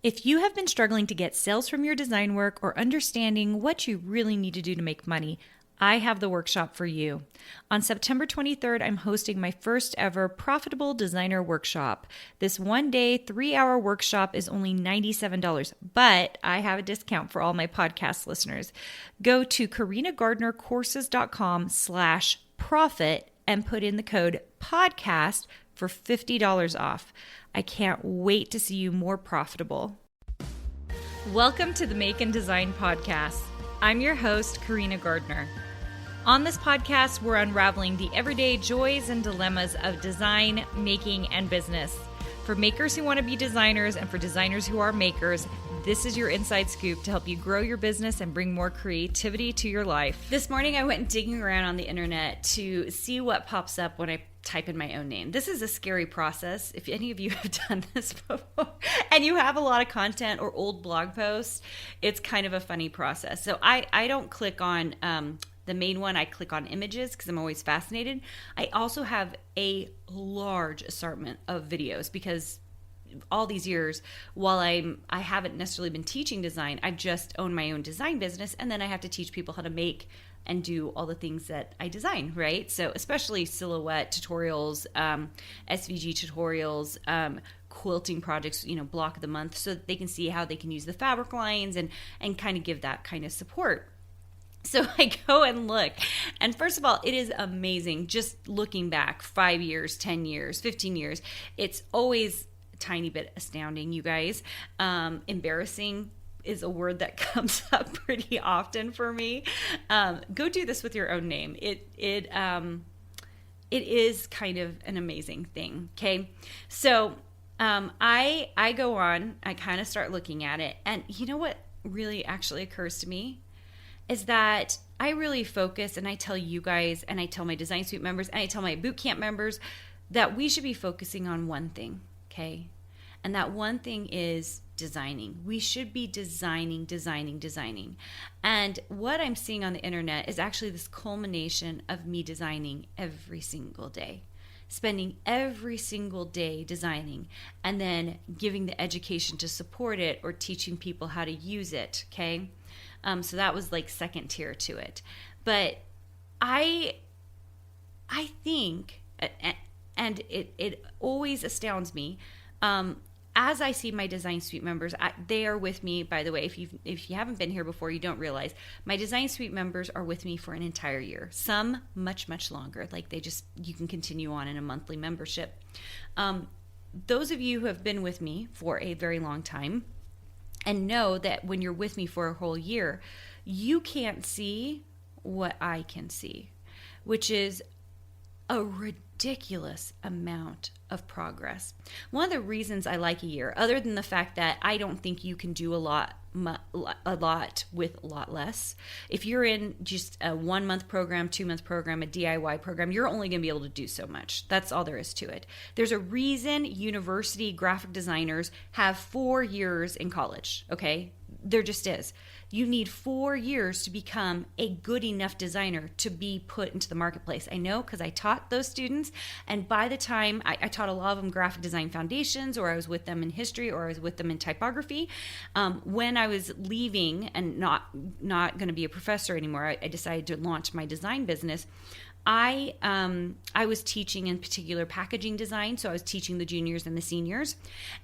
If you have been struggling to get sales from your design work or understanding what you really need to do to make money, I have the workshop for you. On September 23rd, I'm hosting my first ever Profitable Designer Workshop. This 1-day, 3-hour workshop is only $97, but I have a discount for all my podcast listeners. Go to carinagardnercourses.com/profit and put in the code podcast for $50 off. I can't wait to see you more profitable. Welcome to the Make and Design Podcast. I'm your host, Carina Gardner. On this podcast, we're unraveling the everyday joys and dilemmas of design, making, and business. For makers who want to be designers and for designers who are makers, this is your inside scoop to help you grow your business and bring more creativity to your life. This morning, I went digging around on the internet to see what pops up when I type in my own name. This is a scary process. If any of you have done this before and you have a lot of content or old blog posts, it's kind of a funny process. So I don't click on the main one. I click on images because I'm always fascinated. I also have a large assortment of videos because all these years, while I haven't necessarily been teaching design, I've just owned my own design business, and then I have to teach people how to make and do all the things that I design, right? So especially silhouette tutorials, SVG tutorials, quilting projects, block of the month, so that they can see how they can use the fabric lines and kind of give that kind of support. So I go and look, and first of all, it is amazing just looking back 5 years, 10 years, 15 years. It's always a tiny bit astounding, you guys. Embarrassing is a word that comes up pretty often for me. Go do this with your own name. It is kind of an amazing thing. Okay, so I go on. I kind of start looking at it, and you know what really actually occurs to me is that I really focus, and I tell you guys, and I tell my Design Suite members, and I tell my bootcamp members that we should be focusing on one thing. Okay, and that one thing is designing. We should be designing. And what I'm seeing on the internet is actually this culmination of me designing every single day, spending every single day designing, and then giving the education to support it or teaching people how to use it. Okay, so that was like second tier to it. But I think, and it always astounds me, as I see my Design Suite members, they are with me. By the way, if you haven't been here before, you don't realize my Design Suite members are with me for an entire year. Some much longer. Like you can continue on in a monthly membership. Those of you who have been with me for a very long time and know that when you're with me for a whole year, you can't see what I can see, which is a ridiculous amount of progress. One of the reasons I like a year, other than the fact that I don't think you can do a lot with a lot less. If you're in just a 1-month program, 2-month program, a DIY program, you're only going to be able to do so much. That's all there is to it. There's a reason university graphic designers have 4 years in college, okay? There just is. You need 4 years to become a good enough designer to be put into the marketplace. I know because I taught those students, and by the time I taught a lot of them graphic design foundations, or I was with them in history, or I was with them in typography. When I was leaving and not going to be a professor anymore, I decided to launch my design business. I was teaching in particular packaging design, so I was teaching the juniors and the seniors,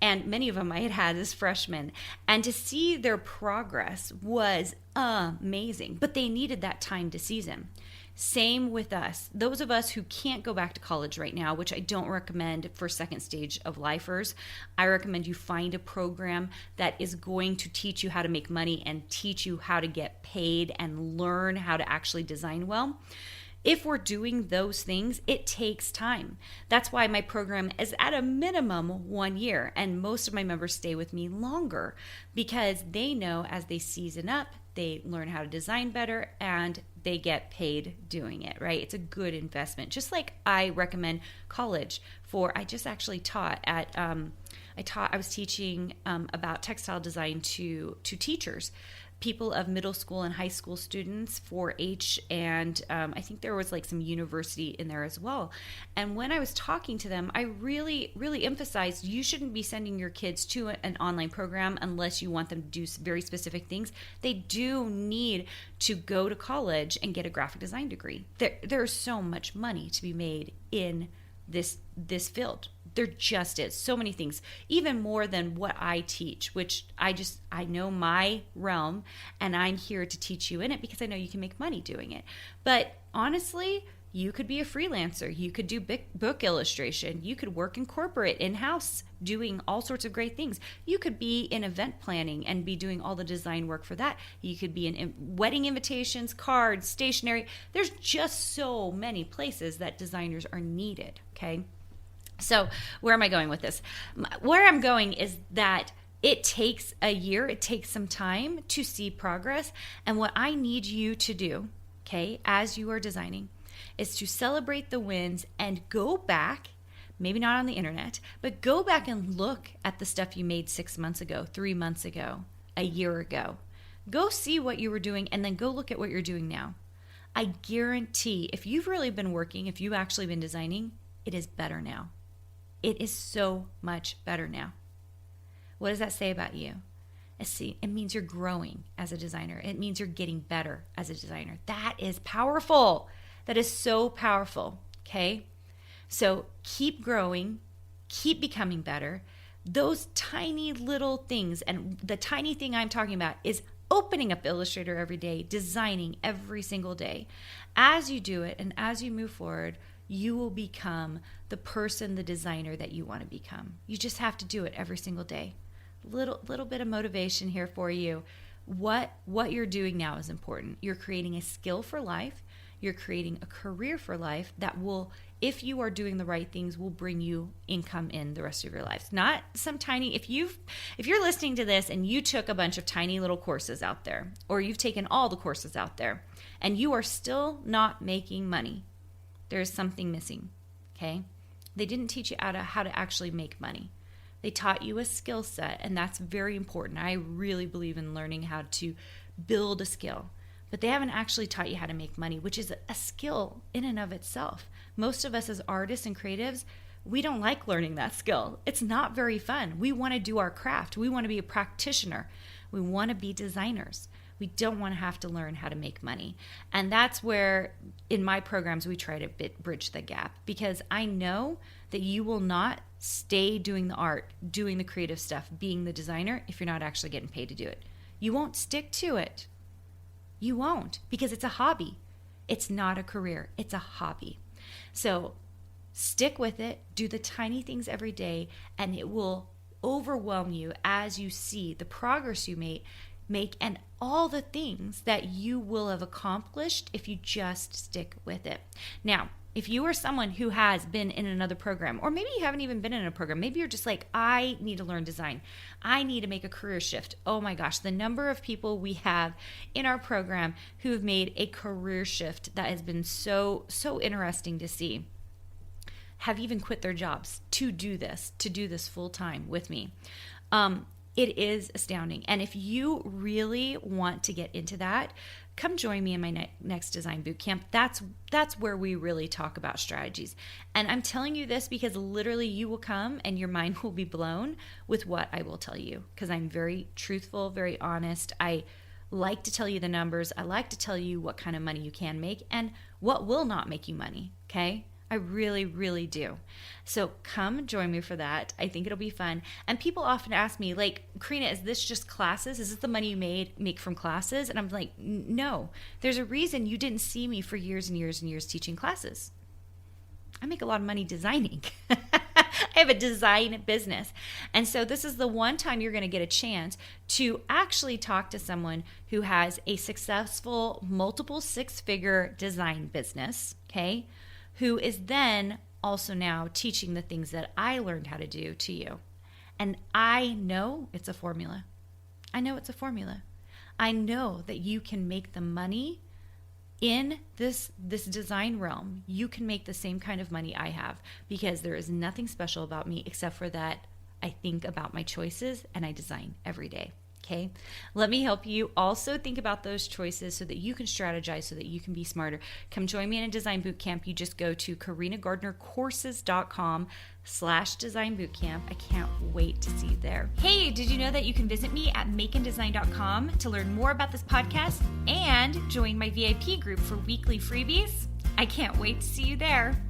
and many of them I had as freshmen, and to see their progress was amazing, but they needed that time to season. Same with us. Those of us who can't go back to college right now, which I don't recommend for second stage of lifers, I recommend you find a program that is going to teach you how to make money and teach you how to get paid and learn how to actually design well. If we're doing those things, it takes time. That's why my program is at a minimum 1 year, and most of my members stay with me longer because they know as they season up, they learn how to design better, and they get paid doing it, right? It's a good investment. Just like I recommend college I just actually taught at, I was teaching about textile design to teachers, people of middle school and high school students, 4-H, and I think there was like some university in there as well. And when I was talking to them, I really, really emphasized you shouldn't be sending your kids to an online program unless you want them to do very specific things. They do need to go to college and get a graphic design degree. There's so much money to be made in this field. There just is so many things, even more than what I teach, which I know my realm, and I'm here to teach you in it because I know you can make money doing it. But honestly, you could be a freelancer. You could do book illustration. You could work in corporate, in-house, doing all sorts of great things. You could be in event planning and be doing all the design work for that. You could be in wedding invitations, cards, stationery. There's just so many places that designers are needed, okay? So where am I going with this? Where I'm going is that it takes a year, it takes some time to see progress. And what I need you to do, okay, as you are designing, is to celebrate the wins and go back, maybe not on the internet, but go back and look at the stuff you made 6 months ago, 3 months ago, a year ago. Go see what you were doing and then go look at what you're doing now. I guarantee if you've really been working, if you've actually been designing, it is better now. It is so much better now. What does that say about you? It means you're growing as a designer. It means you're getting better as a designer. That is powerful. That is so powerful, okay? So keep growing, keep becoming better. Those tiny little things, and the tiny thing I'm talking about is opening up Illustrator every day, designing every single day. As you do it and as you move forward, you will become the person, the designer that you want to become. You just have to do it every single day. Little bit of motivation here for you. What you're doing now is important. You're creating a skill for life. You're creating a career for life that will, if you are doing the right things, will bring you income in the rest of your life. Not some tiny, if you're listening to this and you took a bunch of tiny little courses out there, or you've taken all the courses out there, and you are still not making money, there's something missing, okay? They didn't teach you how to actually make money. They taught you a skill set, and that's very important. I really believe in learning how to build a skill. But they haven't actually taught you how to make money, which is a skill in and of itself. Most of us as artists and creatives, we don't like learning that skill. It's not very fun. We want to do our craft. We want to be a practitioner. We want to be designers. We don't want to have to learn how to make money. And that's where in my programs we try to bridge the gap, because I know that you will not stay doing the art, doing the creative stuff, being the designer if you're not actually getting paid to do it. You won't stick to it. You won't, because it's a hobby. It's not a career. It's a hobby. So stick with it. Do the tiny things every day, and it will overwhelm you as you see the progress you make and all the things that you will have accomplished if you just stick with it. Now, if you are someone who has been in another program, or maybe you haven't even been in a program, maybe you're just like, I need to learn design. I need to make a career shift. Oh my gosh, the number of people we have in our program who have made a career shift that has been so interesting to see, have even quit their jobs to do this full time with me. It is astounding. And if you really want to get into that, come join me in my next design boot camp. That's where we really talk about strategies. And I'm telling you this because literally you will come and your mind will be blown with what I will tell you, because I'm very truthful, very honest. I like to tell you the numbers. I like to tell you what kind of money you can make and what will not make you money, okay? I really, really do. So come join me for that. I think it'll be fun. And people often ask me, like, Carina, is this just classes? Is this the money you make from classes? And I'm like, no. There's a reason you didn't see me for years and years and years teaching classes. I make a lot of money designing. I have a design business. And so this is the one time you're going to get a chance to actually talk to someone who has a successful multiple six-figure design business, okay? Who is then also now teaching the things that I learned how to do to you. And I know it's a formula. I know it's a formula. I know that you can make the money in this design realm. You can make the same kind of money I have, because there is nothing special about me except for that I think about my choices and I design every day. Okay, let me help you also think about those choices so that you can strategize, so that you can be smarter. Come join me in a design boot camp. You just go to carinagardnercourses.com/design bootcamp. I can't wait to see you there. Hey, did you know that you can visit me at makeanddesign.com to learn more about this podcast and join my VIP group for weekly freebies? I can't wait to see you there.